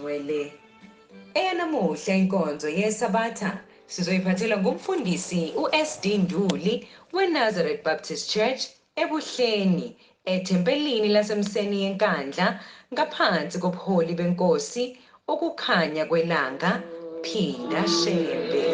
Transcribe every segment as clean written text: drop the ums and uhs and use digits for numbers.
Wele namuhla inkonzo yesabatha sizoyiphathela ngumfundisi uSD Nduli weNazareth Baptist Church ebuhleni ethempelini lasemseni yenkandla ngaphansi kobuholi benkosi ukukhanya kwelanga Phinda Shembe.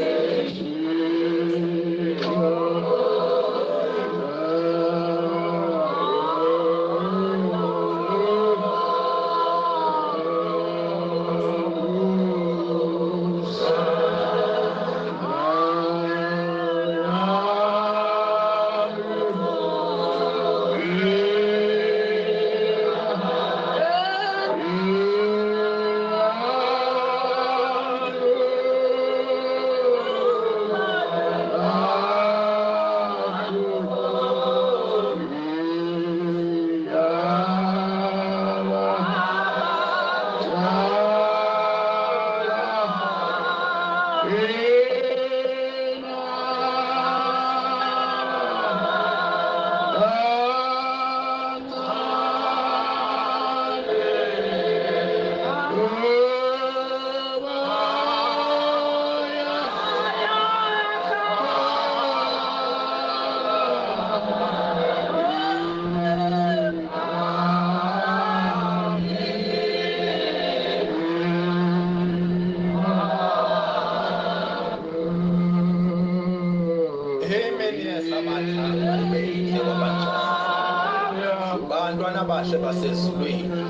Bantwana bahle basezulwini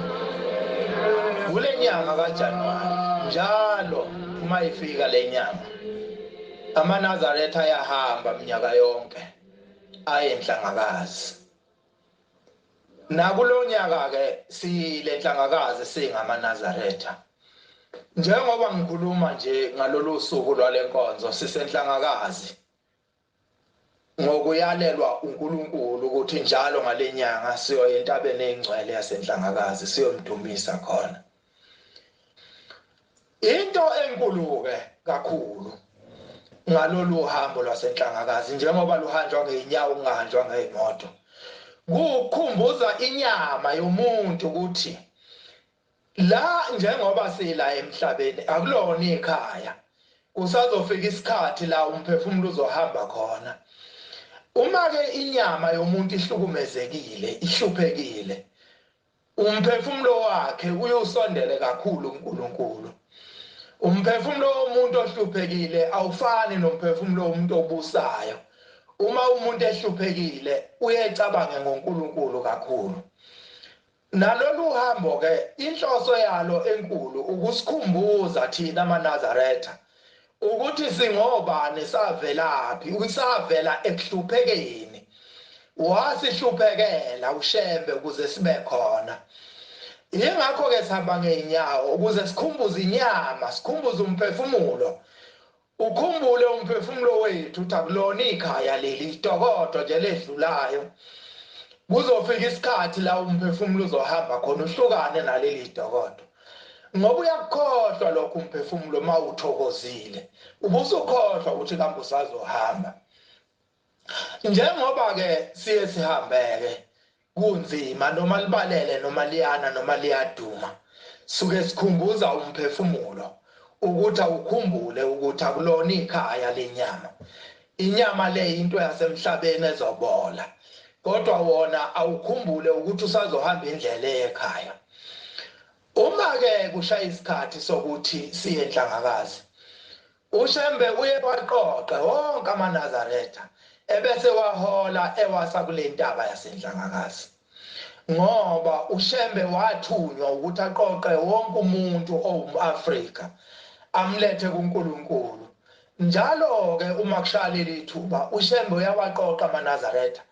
kule nyanga kaJanuwari njalo uma ifika lenyanga amaNazaretha ayahamba minyaka yonke ayenhlangakazi nakulo nyaka ke silenhlangakazi singamaNazaretha njengoba ngikhuluma nje ngalolu suku lwalenkonzo sisenhlangakazi ngokuyalelwa uNkulunkulu ukuthi njalo ngalenyanga siyoya entabeni engcwele yasenhlangakazi siyomdumisa khona. Into enkulu ke kakhulu ngalolu hambo lwasenhlangakazi njengoba luhanjwa ngeinyawo kungahanjwa ngeimoto kukhumbuza inyama yomuntu ukuthi la njengoba sila emhlabeni akulona ikhaya kusazofika isikhathi la umphefumulo uzohamba khona. Uma ke inyama yomuntu ihlukumezekile, ihluphekile, umphefumulo wakhe uyosondele kakhulu kuNkulunkulu. Umphefumulo womuntu ohluphekile awufani nomphefumulo womuntu obusayo. Uma umuntu ehluphekile uyecabanga ngoNkulunkulu kakhulu. Nalolu hambo ke inhloso yalo enkulu ukusikhumbuza thina amaNazaretha ukuthi singobani savelaphi usavela ekuhluphekeni wasihluphekela uShembe ukuze sibe khona. Ingakho ke sihamba ngeinyawo ukuze sikhumbuze inyama sikhumbuze umphefumulo ukhumbule umphefumulo wethu ukuthi akulona ikhaya leli itokodo nje ledlulayo kuzofika isikhathi la umphefumulo uzohamba khona uhlukane naleli itokodo. Ngoba uyakukhohlwa lokho umphefumulo mawuthokozile ubusukhohlwa ukuthi kambe usazohamba. Njengoba ke siye sihambeke kunzima noma libalele noma liyana noma liyaduma suke sikhumbuza umphefumulo ukuthi awukhumbule ukuthi akulona ikhaya lenyama. Inyama le into yasemhlabeni ezobola kodwa wona awukhumbule ukuthi usazohamba indlela ekhaya. Uma ke kushaya isikhathi sokuthi siye enhlangakazi uShembe uye waqoqa wonke amaNazaretha ebese wahola ewasa kule ntaba yasenhlangakazi ngoba uShembe wathunywa ukuthi aqoqe wonke umuntu owumAfrika amlethe kuNkulunkulu. Njalo ke uma kushaya ithuba uShembe uyawaqoqa amaNazaretha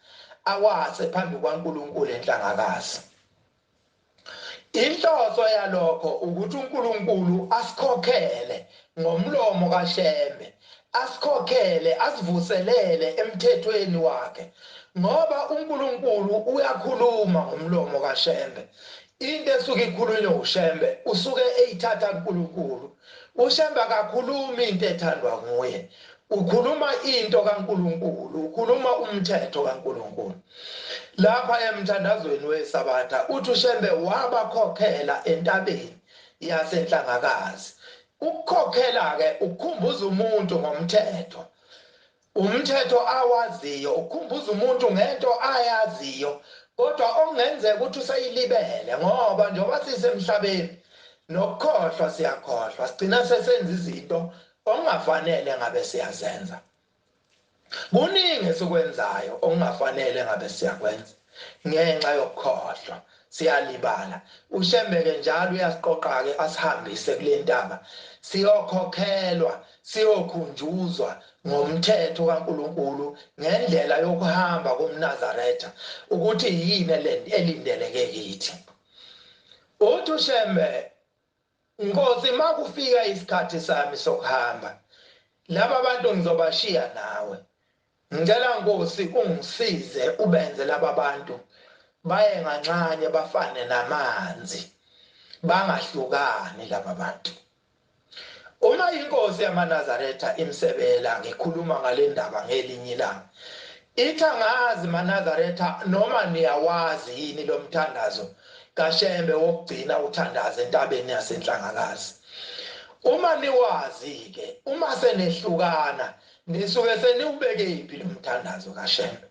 awase phambi kwaNkulunkulu enhlangakazi. Inhloso yalokho ukuthi uNkulunkulu asikhokhele ngomlomo kaShembe, asikhokhele asivuselele emthethweni wakhe ngoba uNkulunkulu uyakhuluma ngomlomo kaShembe. Into esuke ikhulunywa uShembe usuke eyithatha kuNkulunkulu. uShembe akakhulumi into ethandwa nguye. Ukhuluma into kaNkulunkulu, ukhuluma umthetho kaNkulunkulu. Lapha emthandazweni wesabatha uthi uShembe wabakhokhela entabeni yasenhlangakazi. Ukukhokhela ke ukukhumbuza umuntu ngomthetho. Umthetho awaziyo ukhumbuza umuntu ngento ayaziyo kodwa okungenzeka ukuthi usayilibele ngoba njengoba sisemhlabeni nokukhohlwa siyakhohlwa sigcina sesenza izinto okungafanele ngabe siyazenza. Kuningi esikwenzayo okungafanele ngabe siyakwenza ngenxa yokukhohlwa siyalibala. uShembe ke njalo uyasiqoqa ke asihambise kule ntaba siyokhokhelwa siyokhunjuzwa ngomthetho kaNkuluNkulu ngendlela yokuhamba komNazaretha ukuthi yini elindeleke kithi. Uthi uShembe, Nkosi makufika isikhathi sami sokuhamba laba bantu ngizobashiya nawe. Ngicela Nkosi ungisize ubenze laba bantu baye ngancane bafane namanzi bangahlukani laba bantu. Uma inkosi yamaNazaretha imsebela ngikhuluma ngale ndaba ngelinye ilanga. Ithi angazi maNazaretha noma niyawazi yini lo mthandazo kaShembe wokugcina uthandaze entabeni yasenhlangakazi. Uma niwazi ke uma senehlukana nisuke seniubekephi lo mthandazo kaShembe.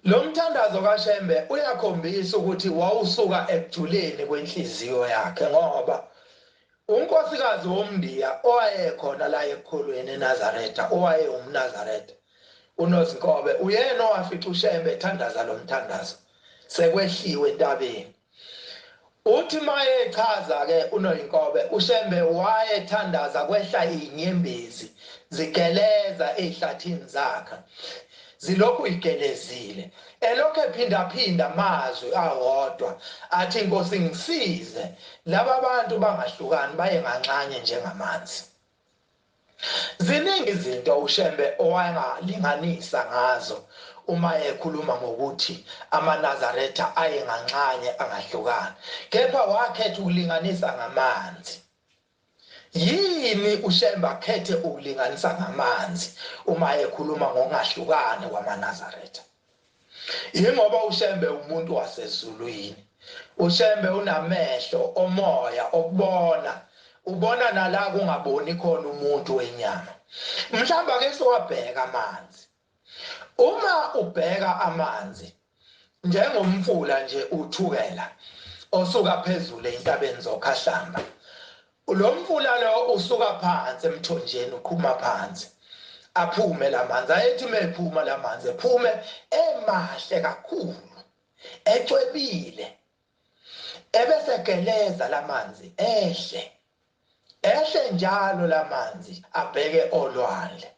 Lo mthandazo kaShembe uyakhombisa ukuthi wawusuka ekujuleni kwenhliziyo yakhe ngoba unkosikazi womndiya owayekhona la ekholweni eNazaretha owaye umNazaretha uNozinkobe uyena owafica uShembe ethandaza lo mthandazo sekwehliwe entabeni. Uthi maye echaza ke uNoyinkobe uShembe wayethandaza kwehla inyembezi zigeleza ezihlathini zakhe zilokhu igelezile elokhu ephinda amazwi awodwa athi Nkosi ngisize laba bantu bangahlukani baye ngancanye njengamanzi. Ziningi izinto uShembe owayengalinganisa ngazo uma ekhuluma ngokuthi amaNazaretha aye ngancanye angahlukani kepha wakhetha ukulinganisa ngamanzi. Yini uShembe akhethe ukulinganisa ngamanzi uma ekhuluma ngokungahlukani kwamaNazaretha? Ingoba uShembe umuntu wasezulwini. uShembe unamehlo omoya okubona, ubona nala kungaboni khona umuntu wenyama. Mhlawumbe ake siwabheka amanzi. Uma ubheka amanzi njengomfula nje uthukela osuka phezulu entabeni zokhahlamba. Lo mfula lo usuka phansi emthonjeni uqhuma phansi aphume lamanzi ayethi mephuma lamanzi ephume emahle kakhulu ecwebile ebese geleza lamanzi ehle njalo lamanzi abheke olwandle.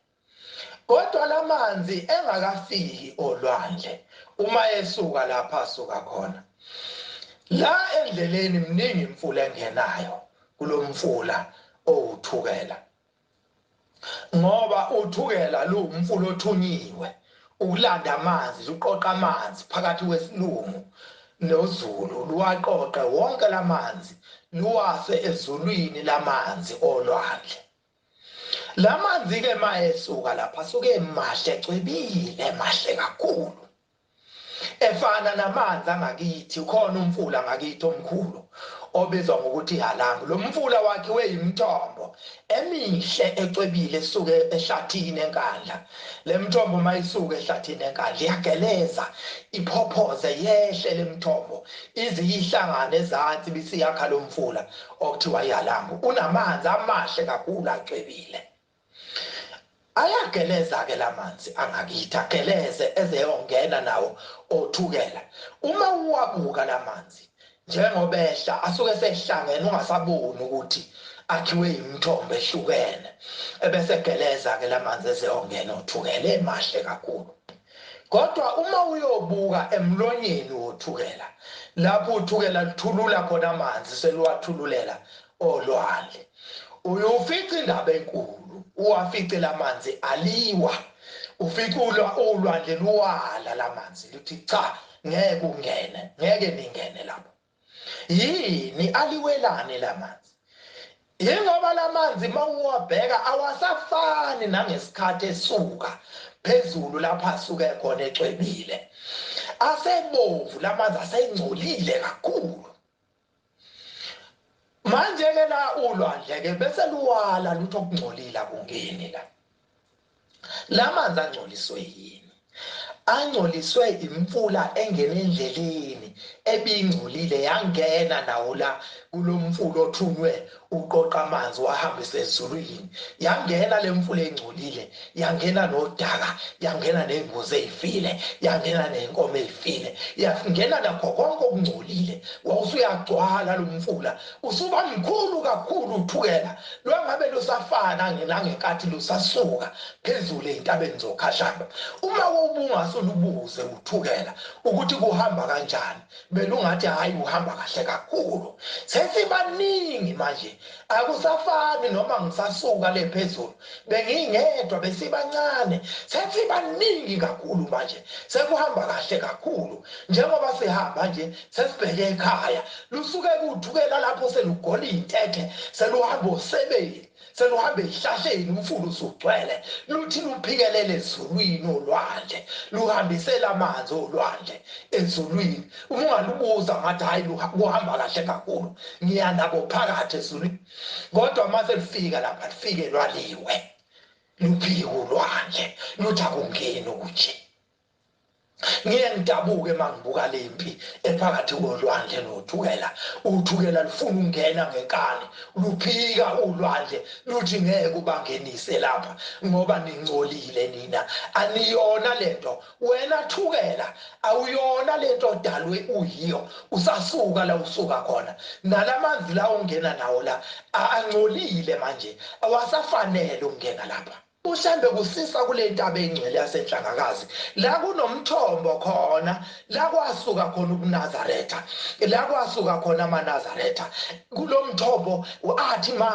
Kodwa lamanzi engakafiki olwandle uma esuka lapha asuka khona la endleleni mningi imfula engenayo kulomfula owuthukela ngoba uthukela lo umfula othunyiwe ukulanda amanzi uqoqa amanzi phakathi kwesilungu noZulu luwaqoqe wonke lamanzi luwase ezulwini lamanzi olwandle. Lamanzi ke mayesuka lapha asuke emahle ecwebile mahle kakhulu efana namanzi angakithi khona umfula ngakithi omkhulu obizwa ngokuthi ihalambu. Lo mfula wakhiwe imithombo emihle ecwebile esuke ehlathini enkandla. Le mithombo mayisuka ehlathini enkandla iyageleza iphophoze yehle le mithombo iziyihlangane ezansi bisiyakha lo mfula okuthiwa ihalambu. Unamanzi amahle kakhulu acwebile. Ayageleza ke lamanzi angakithi ageleze ezeyongena nawo othukela. Uma uwabuka lamanzi njengoba ehla asuke sehlangene ungasaboni ukuthi akhiwe imithombo ehlukene ebese geleza ke lamanzi ezeyongena othukela emahle kakhulu. Kodwa uma uyobuka emlonyeni wothukela lapho uthukela luthulula khona amanzi seluwathululela olwandle uyofica indaba enkulu uwafice lamanzi aliwa ufica ulwandle luwala lamanzi luthi cha ngeke ungene ngeke ningene lapho. Yini aliwelane lamanzi? Ingoba lamanzi mawuwabheka awasafani nangesikhathi esuka phezulu lapha asuke khona ecwebile. Asebovu lamanzi asengcolile kakhulu. manje ke la ulwandle ke bese luwala lutho okungcolile kungeni la manzi angcoliswe yini angcoliswe imfula engene endleleni ebingcolile yangena nawo la kulomfula othunywe uqoqa amanzi wahambisa ezulwini yangena lemfula engcolile yangena nodaka yangena nengozi ezifile yangena nenkomo ezifile yangena nakho konke okungcolile wawusuyagcwala lomfula usuba mkhulu kakhulu uthukela lwangabe lusafana ngenkathi lusasuka phezulu entabeni zokhashaba uma ubungasolubuze uthukela ukuthi kuhamba kanjani belungathi hayi uhamba kahle kakhulu sesibaningi manje akusafani noma ngisasuka le phezulu bengingedwa besibancane sesibaningi kakhulu manje sekuhamba kahle kakhulu njengoba sihamba nje sesibheke ekhaya lusuke kuthukela lapho selugola intethe seluhamba osebeni seluhambe ihlahleni umfulu usugcwele luthi luphikelele ezulwini olwandle luhambisela amanzi olwandle ezulwini uma ungalubuza ngathi hayi kuhamba kahle kakhulu ngiyanako phakathi ezulwini kodwa mase lifika lapha lifike lwaliwe luphike ulwandle luthi akungeni ukuthi ngiye ngidabuke mangibuka lempi ephakathi kolwandle nothukela uthukela lufuna ungena ngenkani luphika ulwandle luthi ngeke ubangenise lapha ngoba ningcolile nina aniyona lento wena thukela awuyona lento odalwe uyiyo usasuka la usuka khona nalamanzi la ungena nawo la angcolile manje awasafanele ukungena lapha uShembe kusisa kule ntaba engcwele yasenhlangakazi la kunomthombo khona la kwasuka khona uNazaretha la kwasuka khona amaNazaretha kulomthombo athi ma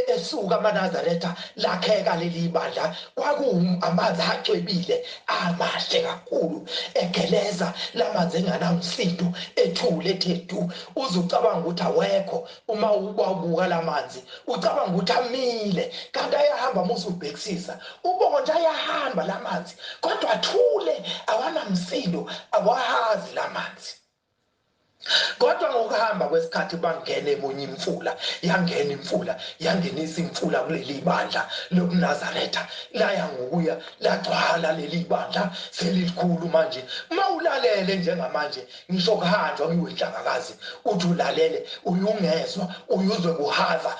esuka amaNazaretha lakheka leli bandla kwakuamanzi acwebile amahle kakhulu egeleza lamanzi enganamsindo ethule ethethu uzucabanga ukuthi awekho uma ubuka lamanzi ucabanga ukuthi amile kanti ayahamba musubhekisisa ubongo nje ayahamba lamanzi kodwa athule awanamsindo awahazi lamanzi kodwa ngokuhamba kwesikhathi bangena emunye imfula yangena imfula yangenisa imfula kuleli bandla lokuNazaretha laya ngokuya lagcwala leli bandla selilikhulu manje mawulalele njengamanje ngisho kuhanjwa ngiwenhlangakazi uthi ulalele uyungezwa uyuzwe kuhaza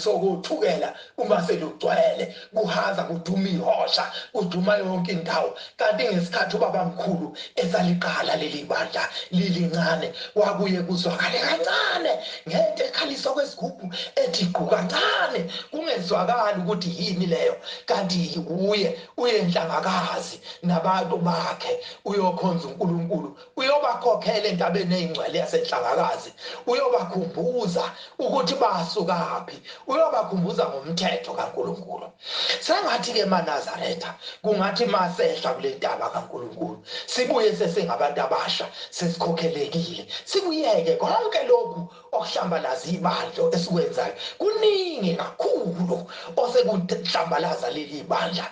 sokuthukela uma selugcwele kuhaza kuduma ihosha kuduma yonke indawo kanti ngesikhathi ubaba mkhulu esaliqala leli bandla lilincane wakuye kuzwakale kancane ngento ekhaliswa kwesigubhu ethi gqu kancane kungezwakala ukuthi yini leyo kanti uye enhlangakazi nabantu bakhe uyokhonza uNkulunkulu uyobakhokhela entabeni ezingcwele yasenhlangakazi uyobakhumbuza ukuthi basukaphi uyobakhumbuza ngomthetho kaNkulunkulu sengathi ke maNazaretha kungathi masehla kule ntaba kaNkulunkulu sibuye sesingabantu abasha sesikhokhelekile sikuyeke konke lokhu okuhlambalaza ibandla esikwenzayo kuningi kakhulu osekuhlambalaza leli bandla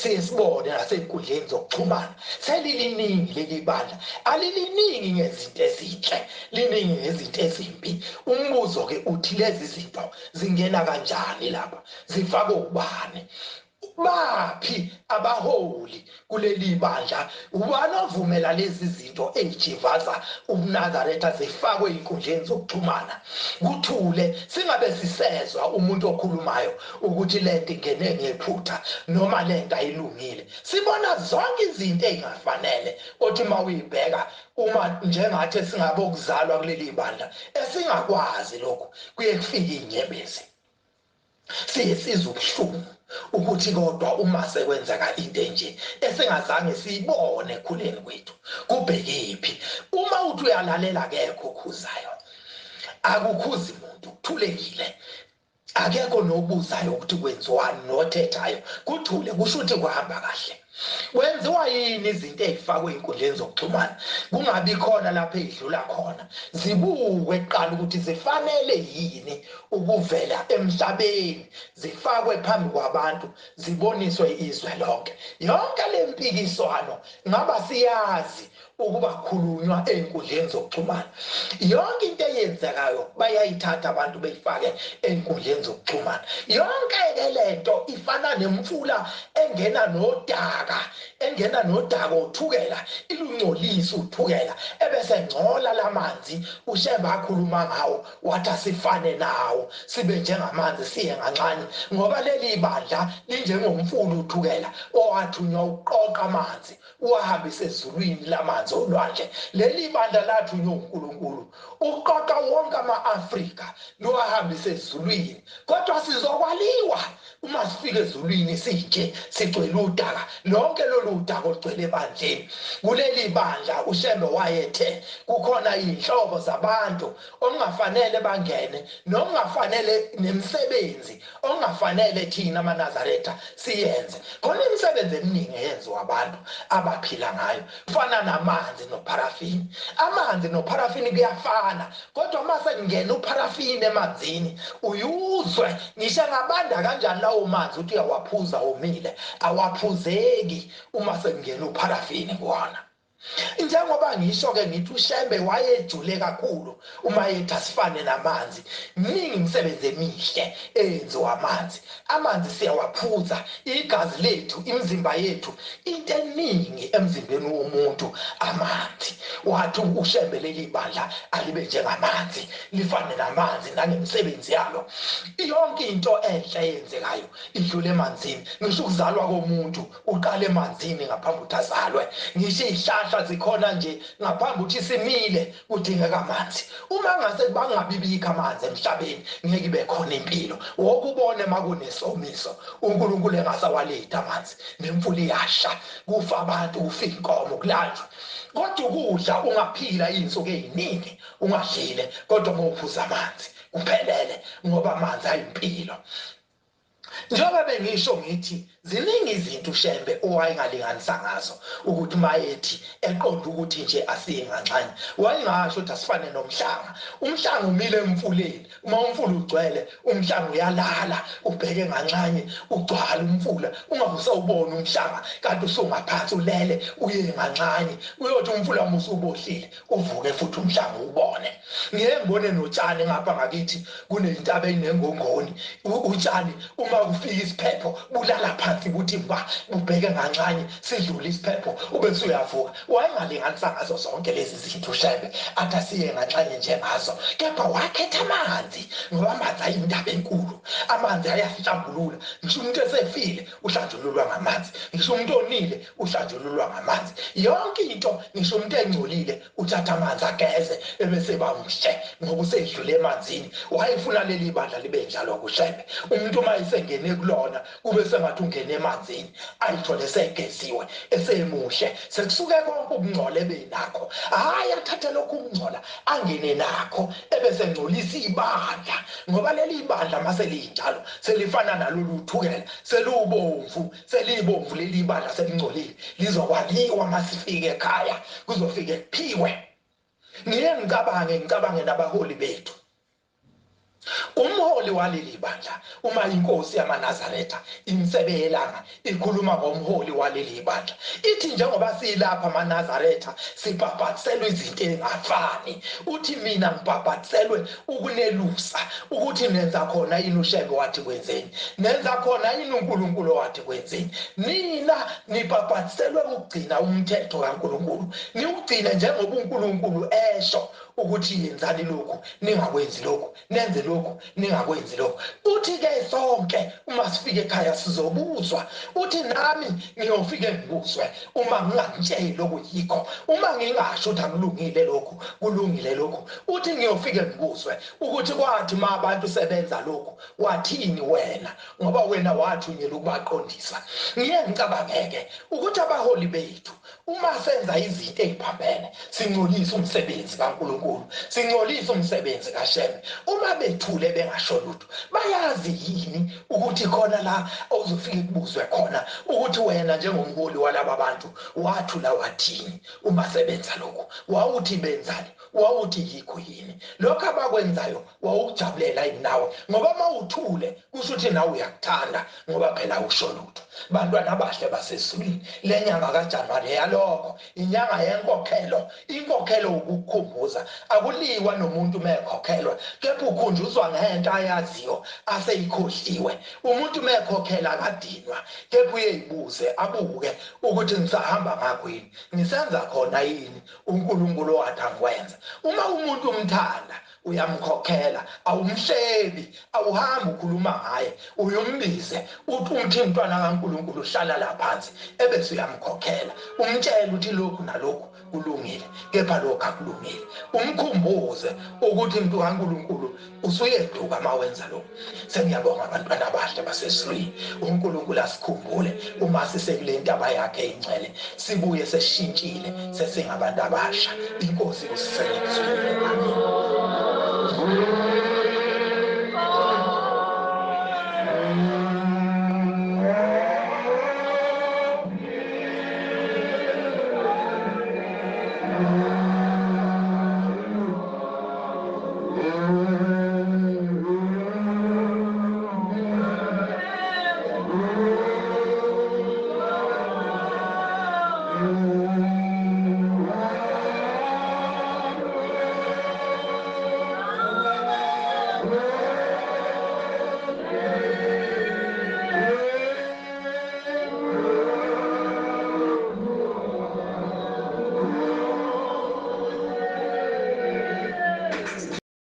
siyesibone nasenkundleni zokuxhumana seliliningi leli bandla aliliningi ngezinto ezinhle liningi ngezinto ezimbi umbuzo ke uthi lezi zinto zingena kanjani lapha zifakwe ubani baphi abaholi kuleli bandla ubani ovumela lezi zinto ezijivaza uNazaretha zifakwe inkundleni zokuxhumana kuthule singabe sisezwa umuntu okhulumayo ukuthi lento ingene ngephutha noma lento ayilungile sibona zonke izinto ezingafanele othi mawuyibheka uma njengathi singabe okuzalwa kuleli bandla esingakwazi lokho kuye kufike inyembezi siyesizwe ubuhlungu ukuthi kodwa uma sekwenzeka into enje esingazange siyibone ekhuleni kwethu kubhekephi uma uthi uyalalela akekho okhuzayo akukhuzi umuntu kuthulekile akekho nobuzayo ukuthi kwenziwani nothethayo kuthule kusho ukuthi kuhamba kahle Wenziwa yini izinto ezifakwe inkundleni zokuxhumana kungabi khona lapha edlula khona zibukwe kuqala ukuthi zifanele yini ukuvela emhlabeni zifakwe phambi kwabantu ziboniswe izwe lonke yonke lempikiswano ngaba siyazi ukuba khulunywa einkundleni zokuxhumana yonke into eyenzekayo bayayithatha abantu beyifake einkundleni zokuxhumana yonke lento ifana nemfula engena nodaka uthukela ilungcolisa uthukela ebese ngcola lamanzi uShembe akhuluma ngawo wathi asifane nawo sibe njengamanzi siye ngancane ngoba leli bandla linjengomfula uthukela owathunywa uqoqa amanzi uwahambise ezulwini lamanzi olwandle leli bandla lathunywa uNkulunkulu uqoqa wonke ama-Afrika luwahambise ezulwini kodwa sizokwaliwa uma sifike ezulwini sinje sigcwele udaka lonke lolu daka olugcwele ebandleni kuleli bandla uShembe wayethe kukhona inhlobo zabantu ongafanele bangene nokungafanele nemisebenzi ongafanele thina amaNazaretha siyenze khona imisebenzi eminingi eyenziwa abantu abaphila ngayo kufana namanzi noparafini amanzi noparafini kuyafana kodwa mase kungena uparafini emanzini uyuzwe ngisho ngabanda kanjani lawo manzi uthi uyawaphuza omile awaphuzeki uma sekungena uparafini kuona njengoba ngisho ke ngithi uShembe wayejule kakhulu uma ethi asifane namanzi miningi imisebenzi emihle eyenziwa amanzi siyawaphuza igazi lethu imizimba yethu into eningi emzimbeni womuntu amanzi wathi uShembe leli bandla alibe njengamanzi lifane namanzi nangemisebenzi yalo yonke into enhle eyenzekayo idlule emanzini ngisho ukuzalwa komuntu uqala emanzini ngaphambi ukuthi azalwe ngisho izihlahla zikhona nje ngaphambi ukuthi simile kudingeka amanzi uma ngase bangabibika amanzi emhlabeni ngeke ibe khona impilo wokubone makunesomiso uNkulunkulu engasawaletha amanzi nemfula iyasha kufa abantu kufa inkomo kulanjwa kodwa ukudla ungaphila izinsuku eziningi ungadlile kodwa mawuphuza amanzi kuphelele ngoba amanzi ayimpilo njengoba bengisho ngithi ziningi izinto uShembe owayengalinganisa ngazo ukuthi mayethi eqonda ukuthi nje asingancane wayengasho ukuthi asifane nomhlanga umhlanga umile emfuleni uma umfula ugcwele umhlanga uyalala ubheke ngancane ugcwala umfula ungabusawubona umhlanga kanti usungaphansi ulele uye ngancane uyothi umfula musubohlile uvuke futhi umhlanga ubone ngeke ngibone notshani ngapha ngakithi kunezintaba ezinengongoni utshani uma kufika isiphepho bulala phansi ukuthi ba ubheke ngancane sidlule isiphepho ubese uyavuka wayengalinganisa ngazo zonke lezi zinto uShembe athi asiye ngancane njengazo kepha wakhetha amanzi ngoba amanzi ayindaba enkulu amanzi ayahlambulula ngisho umuntu esefile uhlanjululwa ngamanzi ngisho umuntu onile uhlanjululwa ngamanzi yonke into ngisho umuntu engcolile uthatha amanzi ageze ebese bamhle ngoba usedlule emanzini wayefuna leli bandla libe njalo kuShembe umuntu uma isengene kulona kube sengathi ungene emanzini ayithole segeziwe esemuhle sekusuke konke ukungcola benakho hayi athathe lokhu ukungcola angene nakho ebese ngcolisa ibandla ngoba leli bandla mase linjalo selifana nalolu uthukela selibomvu leli bandla selingcolile lizokwaliwa masifike ekhaya kuzofike kuphiwe ngicabange nabaholi bethu umholi waleli bandla uma inkosi yamaNazaretha imsebelanga ikhuluma ngomholi waleli bandla ithi njengoba silapha amaNazaretha sibhabhathiselwe izinto ezingafani uthi mina ngibhabhathiselwe ukunelusa ukuthi nenza khona yini uShembe wathi kwenzeni nenza khona yini uNkulunkulu wathi kwenzeni nina nibhabhathiselwe ukugcina umthetho kaNkulunkulu niwugcine njengoba uNkulunkulu esho ukuthi yenzani lokhu ningakwenzi lokhu nenze lokhu ningakwenzi lokhu uthi ke sonke uma sifike ekhaya sizobuzwa uthi nami ngiyofike ngibuzwe uma ngingakutsheli lokuyikho uma ngingasho ukuthi akulungile lokhu kulungile lokhu uthi ngiyofike ngibuzwe ukuthi kwathi ma abantu sebenza lokhu wathini wena ngoba wena wathunyelwa ukubaqondisa ngicabangeke ukuthi abaholi bethu uma senza izinto eziphambene singcolisa umsebenzi kaNkulunkulu kakhulu singcolisa umsebenzi kaShembe uma bethule bengasho lutho bayazi yini ukuthi khona la ozofika kubuzwe khona ukuthi wena njengomholi walaba bantu wathula wathini uma sebenza lokho wawuthi benzani wawuthi yikho yini lokho abakwenzayo wawujabulela inawe ngoba mawuthule kusho ukuthi nawe uyakuthanda ngoba phela usho lutho bantwana abahle basesizulwini lenyanga kaJanuwari yalokho inyanga yenkokhelo inkokhelo ukukhumbuza akuliwa nomuntu mekhokhelwa kepha ukhunjuzwa ngento ayaziyo aseyikhohliwe umuntu mekhokhela akadinwa kepha uyeyibuze abuke ukuthi ngisahamba ngakwini ngisenza khona yini uNkulunkulu wathi angikwenza uma umuntu umthanda uyamkhokhela awumhlebi awuhambi ukhuluma ngaye uyumbize uthi umntwana kaNkulunkulu uhlala la phansi ebese uyamkhokhela umtshela ukuthi lokhu nalokhu kulungile kepha lokhu akulungile umkhumbuze ukuthi umuntu kaNkulunkulu usuyeduka mawenza lokhu sengiyabonga abantwana abahle basesizulwini uNkulunkulu asikhumbule uma sisekulento abayakhe ingcwele sibuye seshintshile sesingabantu abasha inkosi kusisebenzile amen